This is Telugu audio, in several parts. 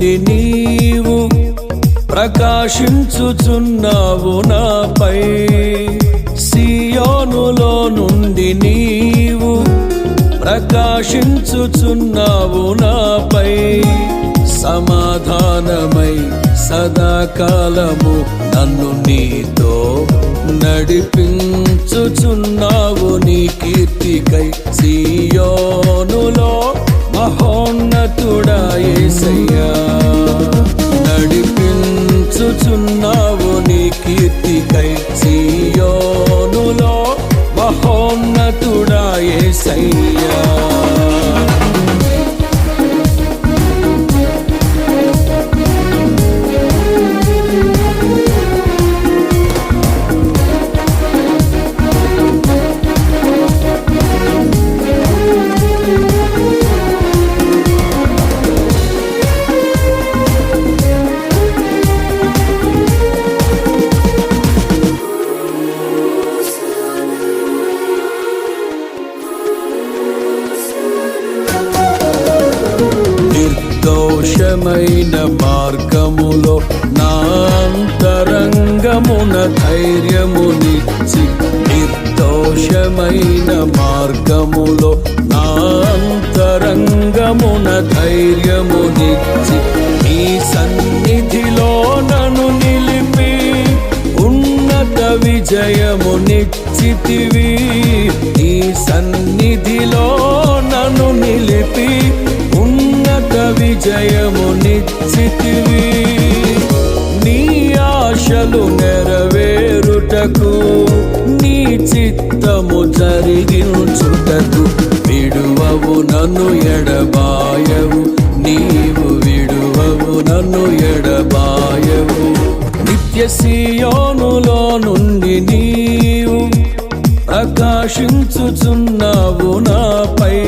నుండి నీవు ప్రకాశించుచున్నావు నాపై. సియోనులో నుండి నీవు ప్రకాశించుచున్నావు నాపై. సమాధానమై సదాకాలము నన్ను నీతో నడిపించుచున్నావు నీ కీర్తికై. సియోనులో మహోన్నతుడా యేసయ్యా, నడిపించుచున్నావు నీ కీర్తికై. సియోనులో మహోన్నతుడా యేసయ్యా. నిర్దోషమైన మార్గములో నా అంతరంగమున ధైర్యమునిచ్చి. నిర్దోషమైన మార్గములో నా అంతరంగమున ధైర్యమునిచ్చి. నీ సన్నిధిలో నన్ను నిలిపి ఉన్నత విజయమునిచ్చితివి. నీ సన్నిధిలో నన్ను నిలిపి ఉన్నత విజయమునిచ్చితివి. నీ ఆశలు నెరవేరుటకు, నీ చిత్తము జరిగించుటకు విడువవు నన్ను ఎడబాయవు. నీవు విడువవు నన్ను ఎడబాయవు. నిత్య సియోనులో నుండి నీవు ప్రకాశించుచున్నావు నాపై.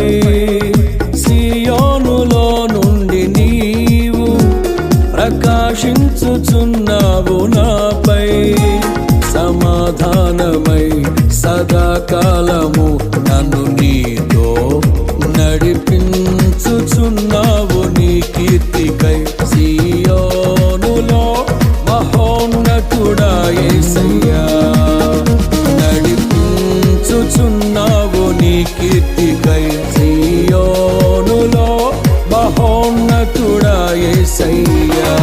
సియోనులో నుండి నీవు ప్రకాశించుచున్నావు నాపై. సమాధానమై సదాకాలము నన్ను నీతో నడిపించుచున్నావు నీ కీర్తికై. సియోనులో మహోన్నతుడా యేసయ్యా, నడిపించుచున్నావు నీ కీర్తికై. సియోనులో మహోన్నతుడా యేసయ్యా.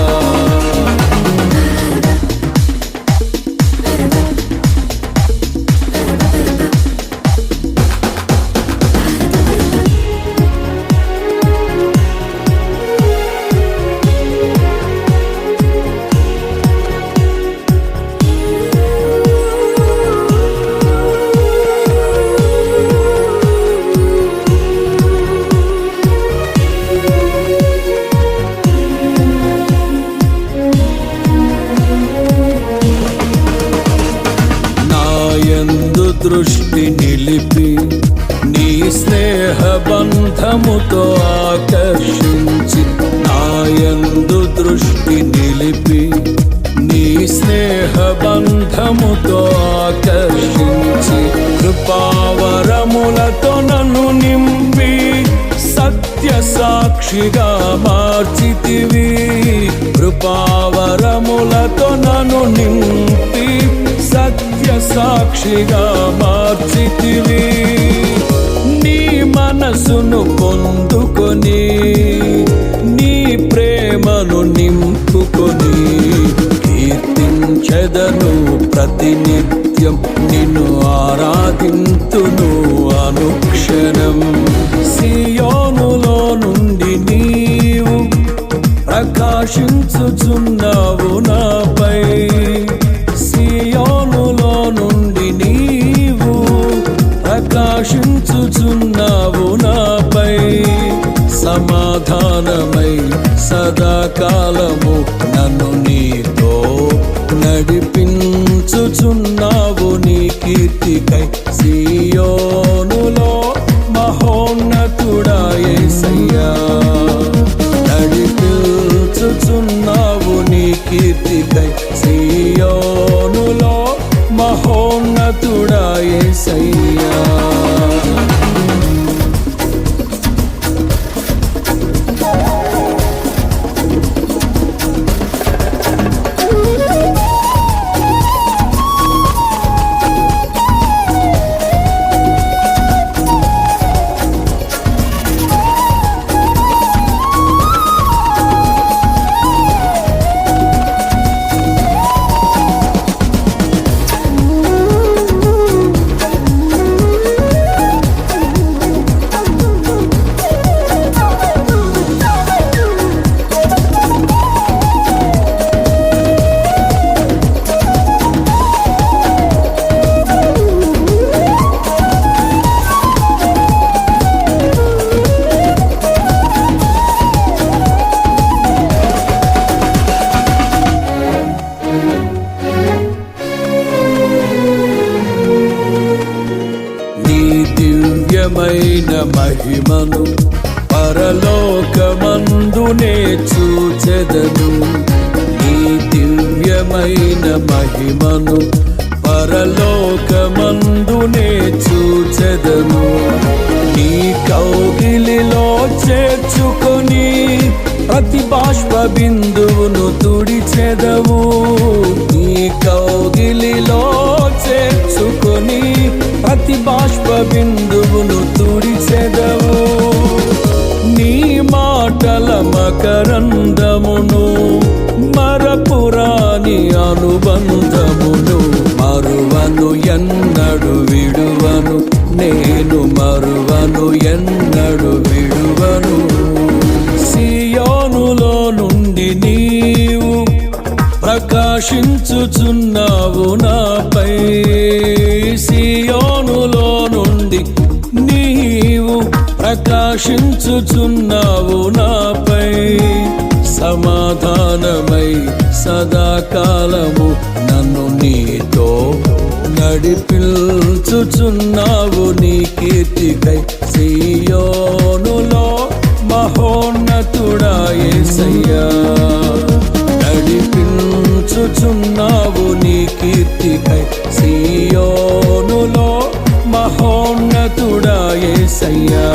దృష్టి నిలిపి నీ స్నేహ బంధముతో ఆకర్షించి. నాయందు దృష్టి నిలిపి నీ స్నేహ బంధముతో ఆకర్షించి. కృపావరములతో నన్ను నింపి సత్య సాక్షిగా మార్చితివి. కృపావరములతో నన్ను నింపి సత్య సాక్షిగా మార్చితివి. నీ మనసును పొందుకొని నీ ప్రేమను నింపుకొని కీర్తించెదను ప్రతినిత్యం. నిన్ను ఆరాధింతును అనుక్షణం. సియోనులో నుండి నీవు ప్రకాశించుచున్నావు నాపై. సియోనులో నుండి నీవు ప్రకాశించుచున్నావు నాపై. సమాధానమై సదాకాలము నన్ను నీతో నడిపించుచున్నావు నీ కీర్తికై. సియోనులో మహోన్నతుడా యేసయ్యా, నడిపించుచున్నావు నీ కీర్తికై. సియోనులో మహోన్నతుడా యేసయ్యా. మహిమను పరలోకమందునే చూచెదను. నీ దివ్యమైన మహిమను పరలోకమందునే చూచెదను. నీ కౌగిలిలో చేర్చుకొని ప్రతి బాష్ప బిందువును తుడిచెదవు. నీ కౌగిలిలో చేర్చుకొని ప్రతి బాష్ప బిందువును తుడిచెదవు. నీ మాటల మకరందమును మరపురాని అనుబంధమును మరువను ఎన్నడు విడువను. నేను మరువను ఎన్నడు విడువను. సియోనులో నుండి నీవు ప్రకాశించుచున్నావు నాపై. సియోనులో నుండి నీవు ప్రకాశించుచున్నావు నాపై. సమాధానమై సదాకాలము నన్ను నీతో నడిపించుచున్నావు నీ కీర్తికై. సియోనులో మహోన్నతుడా యేసయ్యా, నడిపించుచున్నావు నీ కీర్తికై. సియోనులో మహోన్నతుడా యేసయ్యా,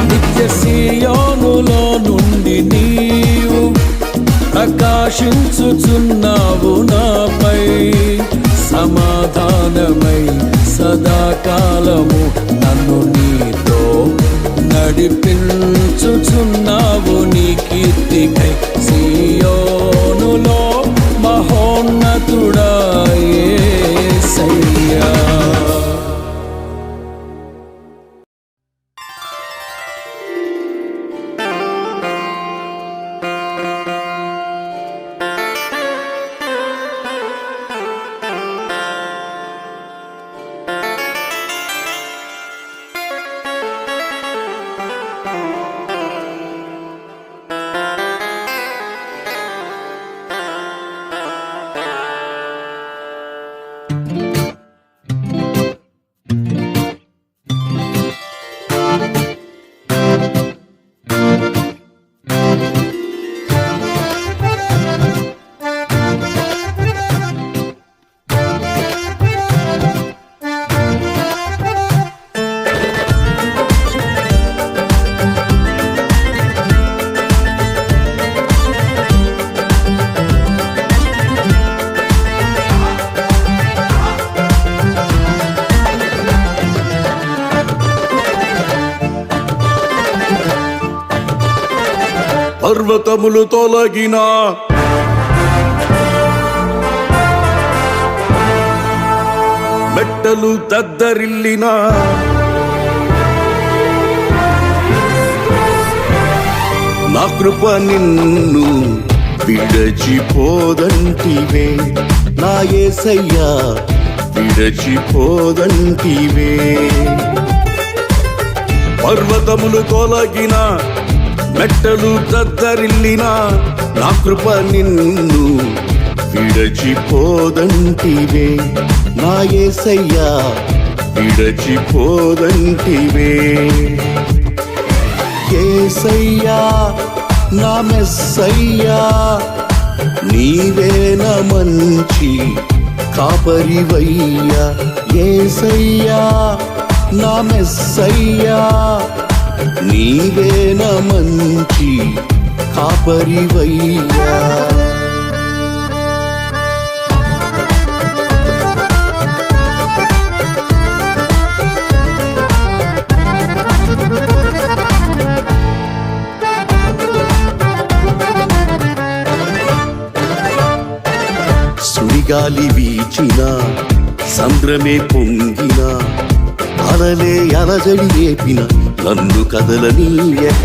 నిత్య సియోనులో నుండి నీవు ప్రకాశించుచున్నావు నాపై. సమాధానమై సదాకాలము నన్ను నీతో నడిపించుచున్నావు నీ కీర్తికై. సియోనులో మహోన్నతుడా యేసయ్యా. పర్వతములు తొలగిన మెట్టలు దద్దరిల్లిన నా కృప నిన్ను విడచిపోదంటివే. నా యేసయ్యా విడచిపోదంటివే. పర్వతములు తొలగిన మెట్టలు దద్దరిల్లిన నా కృప నిన్ను విడచిపోదంటివే. నా యేసయ్యా విడచిపోదంటివే. యేసయ్యా నా మెస్సయ్యా, నీవే నా మంచి కాపరివయ్యా. యేసయ్యా నా మెస్సయ్యా, నీవే నా మంచి కాపరివయ్యా. సుడిగాలి వీచిన సంద్రమే పొంగిన అలలే అలజడి రేపిన నన్ను కదలనీయక.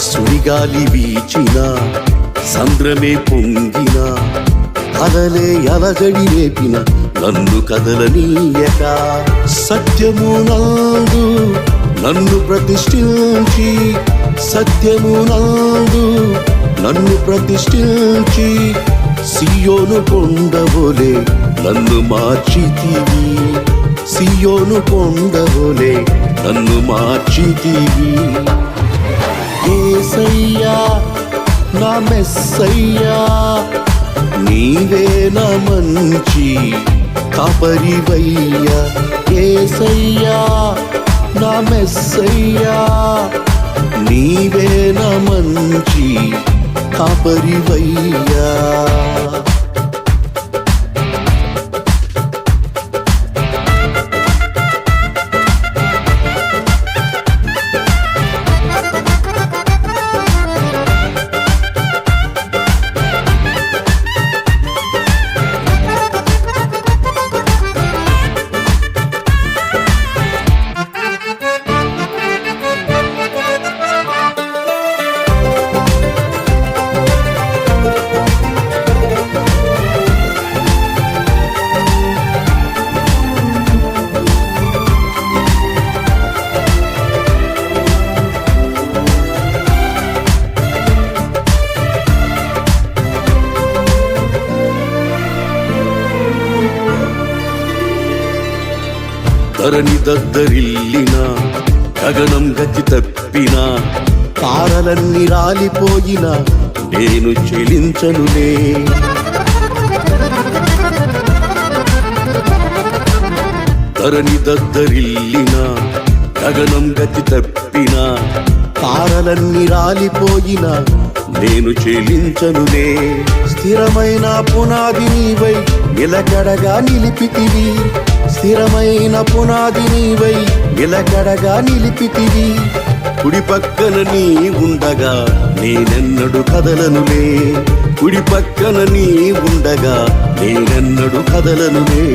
సుడిగాలి వీచిన సంద్రమే పొంగిన అలలే అలజడి రేపిన నన్ను కదలనీయక. సత్యమునందు నన్ను ప్రతిష్ఠించి, సత్యమునందు నన్ను ప్రతిష్ఠించి, సియోను కొండవోలే నన్ను మార్చితివి, సియోను కొండవలె నన్ను మార్చితివి. యేసయ్యా నా మెస్సయ్యా, నీవే నా మంచి కాపరివయ్యా. యేసయ్యా నా మెస్సయ్యా, నీవే నా మంచి కాపరివయ్యా. ధరణి దద్దరిల్లిన, గగనం గతి తప్పిన, తారలన్నీ రాలిపోయిన నేను చెలించనులే. ధరణి దద్దరిల్లిన, గగనం గతి తప్పిన, తారలన్నీ రాలిపోయిన నేను చెలించనులే. స్థిరమైన పునాది నీవై నిలకడగా నిలిపితివి, స్థిరమైన పునాది నీవై నిలకడగా నిలిపితివి. కుడి పక్కన నీ ఉండగా నేనెన్నడు కదలనులే, కుడి పక్కన నీ ఉండగా నేనెన్నడు కదలనులే.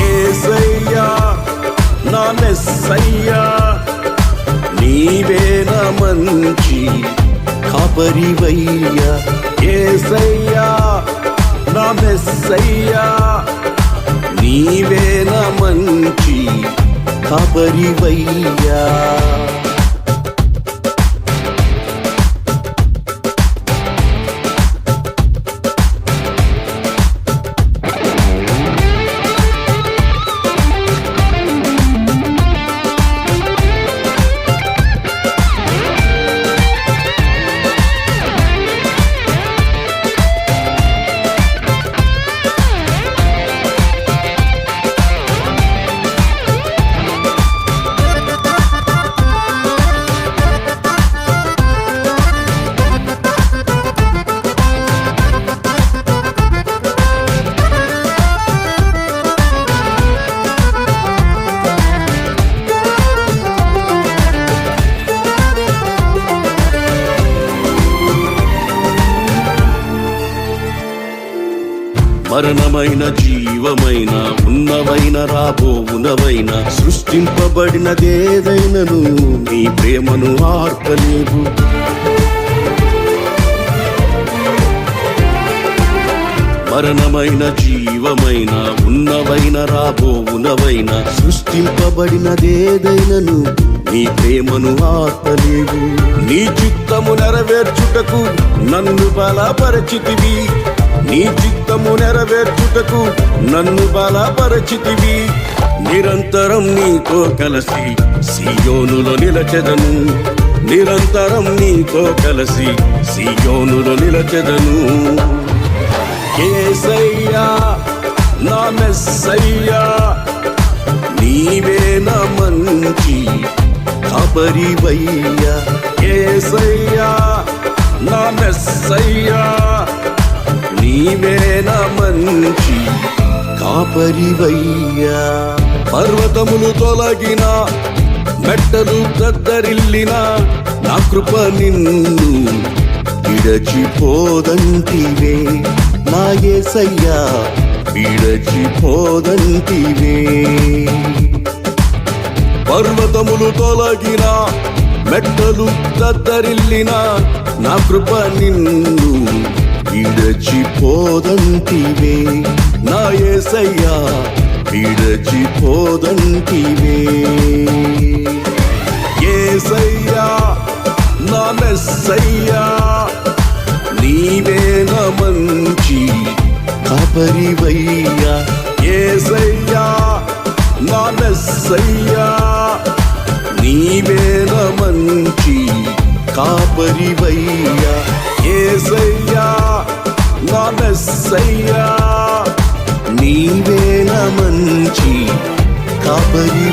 యేసయ్యా నా మెస్సయ్యా, నీవే నా మంచి కాపరివయ్యా. యేసయ్యా నా మెస్సయ్యా, నీవే నా మంచి కాపరివయ్యా. మరణమైన జీవమైన, ఉన్నవైన రాబోవునవైన, సృష్టింపబడినదేదైనను నీ ప్రేమను ఆర్పలేవు. మరణమైన జీవమైన, ఉన్నవైన రాబోవునవైన, సృష్టింపబడినదేదైనను నీ ప్రేమను ఆర్పలేవు. నీ చిత్తము నెరవేర్చుటకు నన్ను బలపరచితివి, నీ చిత్తము నెరవేర్చుటకు నన్ను బలపరచితివి. నిరంతరం నీతో కలిసి సియోనులో నిలచెదను, నిరంతరం నీతో కలిసి సియోనులో నిలచెదను. యేసయ్యా నా మెస్సయ్యా, నీవే నా మంచి కాపరివయ్యా. యేసయ్యా నా మెస్సయ్యా, నీవే నా మంచి కాపరివయ్యా. పర్వతములు తొలగిన, మెట్టలు దద్దరిల్లిన, నా కృప నిన్ను విడచిపోదంటివే. నా యేసయ్యా విడచిపోదంటివే. పర్వతములు తొలగిన, మెట్టలు దద్దరిల్లిన, నా కృప నిన్ను విడచిపోదంటివే. నా యేసయ్యా విడచిపోదంటివే. యేసయ్యా నా మెస్సయ్యా, నీవే నా మంచి కాపరివయ్యా యేసయ్యా నా మెస్సయ్యా నీవేన మంచి కాపరివయ్యా యేసయ్యా నా మెస్సయ్యా నీవేన మంచి కాపరి